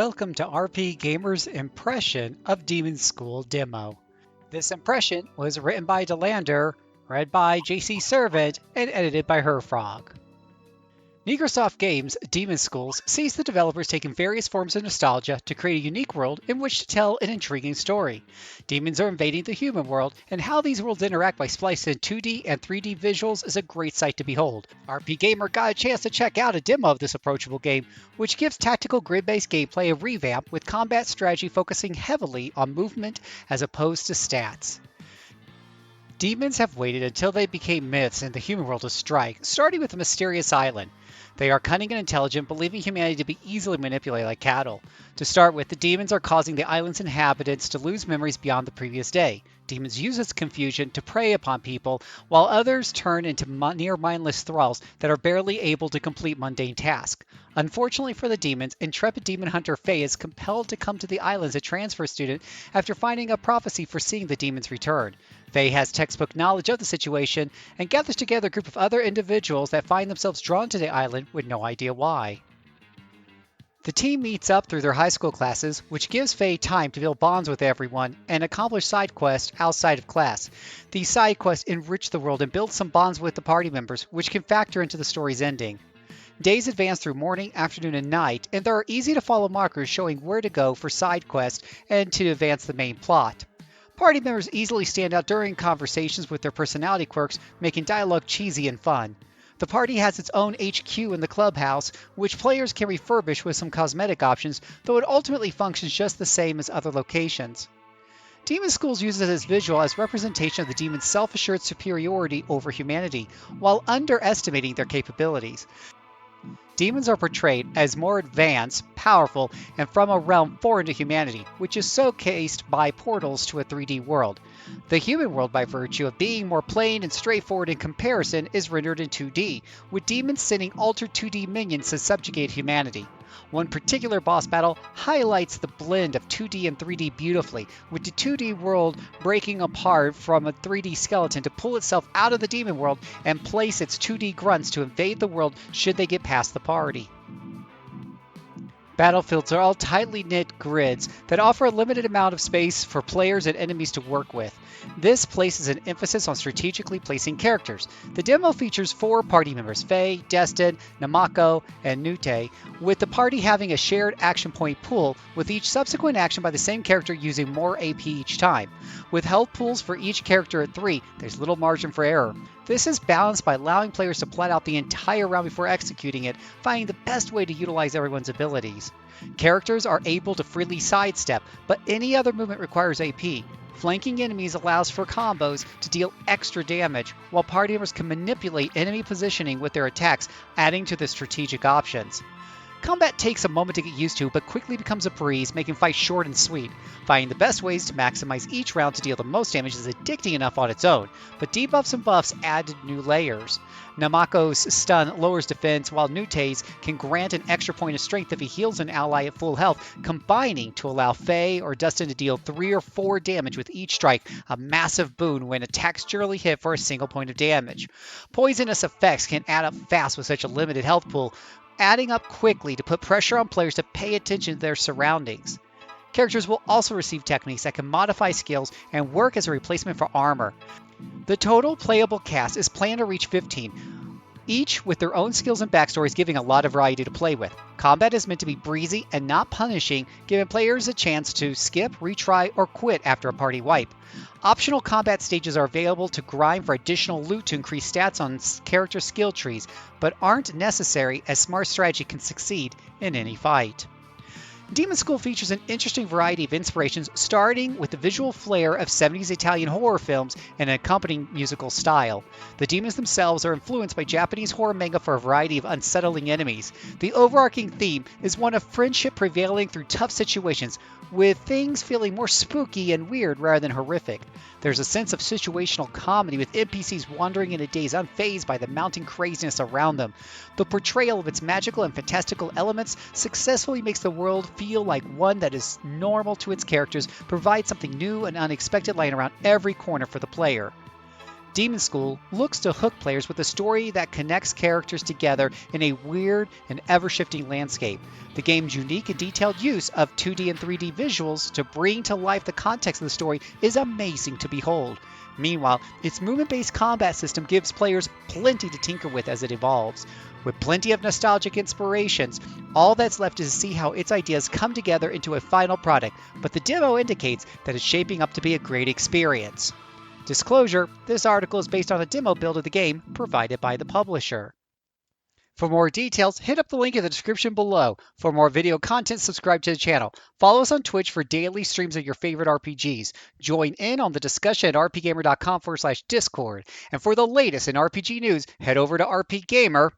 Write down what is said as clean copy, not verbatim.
Welcome to RPGamer's impression of Demonschool demo. This impression was written by Delander, read by JC Servant, and edited by Herfrog. Negrosoft Games' Demonschool sees the developers taking various forms of nostalgia to create a unique world in which to tell an intriguing story. Demons are invading the human world, and how these worlds interact by splicing in 2D and 3D visuals is a great sight to behold. RPGamer got a chance to check out a demo of this approachable game, which gives tactical grid-based gameplay a revamp with combat strategy focusing heavily on movement as opposed to stats. Demons have waited until they became myths in the human world to strike, starting with a mysterious island. They are cunning and intelligent, believing humanity to be easily manipulated like cattle. To start with, the demons are causing the island's inhabitants to lose memories beyond the previous day. Demons use this confusion to prey upon people, while others turn into near-mindless thralls that are barely able to complete mundane tasks. Unfortunately for the demons, intrepid demon hunter Faye is compelled to come to the island as a transfer student after finding a prophecy foreseeing the demons' return. Faye has textbook knowledge of the situation and gathers together a group of other individuals that find themselves drawn to the island with no idea why. The team meets up through their high school classes, which gives Faye time to build bonds with everyone and accomplish side quests outside of class. These side quests enrich the world and build some bonds with the party members, which can factor into the story's ending. Days advance through morning, afternoon, and night, and there are easy-to-follow markers showing where to go for side quests and to advance the main plot. Party members easily stand out during conversations with their personality quirks, making dialogue cheesy and fun. The party has its own HQ in the clubhouse, which players can refurbish with some cosmetic options, though it ultimately functions just the same as other locations. Demonschool uses this visual as representation of the demon's self-assured superiority over humanity, while underestimating their capabilities. Demons are portrayed as more advanced, powerful, and from a realm foreign to humanity, which is showcased by portals to a 3D world. The human world, by virtue of being more plain and straightforward in comparison, is rendered in 2D, with demons sending altered 2D minions to subjugate humanity. One particular boss battle highlights the blend of 2D and 3D beautifully, with the 2D world breaking apart from a 3D skeleton to pull itself out of the demon world and place its 2D grunts to invade the world should they get past the party. Battlefields are all tightly knit grids that offer a limited amount of space for players and enemies to work with. This places an emphasis on strategically placing characters. The demo features 4 party members, Faye, Destin, Namako, and Nute, with the party having a shared action point pool, with each subsequent action by the same character using more AP each time. With health pools for each character at 3, there's little margin for error. This is balanced by allowing players to plot out the entire round before executing it, finding the best way to utilize everyone's abilities. Characters are able to freely sidestep, but any other movement requires AP. Flanking enemies allows for combos to deal extra damage, while party members can manipulate enemy positioning with their attacks, adding to the strategic options. Combat takes a moment to get used to, but quickly becomes a breeze, making fights short and sweet. Finding the best ways to maximize each round to deal the most damage is addicting enough on its own, but debuffs and buffs add new layers. Namako's stun lowers defense, while Nute's can grant an extra point of strength if he heals an ally at full health, combining to allow Faye or Dustin to deal 3 or 4 damage with each strike, a massive boon when attacks generally hit for a single point of damage. Poisonous effects can add up fast with such a limited health pool, adding up quickly to put pressure on players to pay attention to their surroundings. Characters will also receive techniques that can modify skills and work as a replacement for armor. The total playable cast is planned to reach 15, each with their own skills and backstories, giving a lot of variety to play with. Combat is meant to be breezy and not punishing, giving players a chance to skip, retry, or quit after a party wipe. Optional combat stages are available to grind for additional loot to increase stats on character skill trees, but aren't necessary as smart strategy can succeed in any fight. Demonschool features an interesting variety of inspirations, starting with the visual flair of 70s Italian horror films and an accompanying musical style. The demons themselves are influenced by Japanese horror manga for a variety of unsettling enemies. The overarching theme is one of friendship prevailing through tough situations, with things feeling more spooky and weird rather than horrific. There's a sense of situational comedy, with NPCs wandering in a daze unfazed by the mounting craziness around them. The portrayal of its magical and fantastical elements successfully makes the world feel like one that is normal to its characters, provides something new and unexpected lying around every corner for the player. Demonschool looks to hook players with a story that connects characters together in a weird and ever-shifting landscape. The game's unique and detailed use of 2D and 3D visuals to bring to life the context of the story is amazing to behold. Meanwhile, its movement-based combat system gives players plenty to tinker with as it evolves. With plenty of nostalgic inspirations, all that's left is to see how its ideas come together into a final product, but the demo indicates that it's shaping up to be a great experience. Disclosure, this article is based on a demo build of the game provided by the publisher. For more details, hit up the link in the description below. For more video content, subscribe to the channel. Follow us on Twitch for daily streams of your favorite RPGs. Join in on the discussion at rpgamer.com/discord. And for the latest in RPG news, head over to rpgamer.com.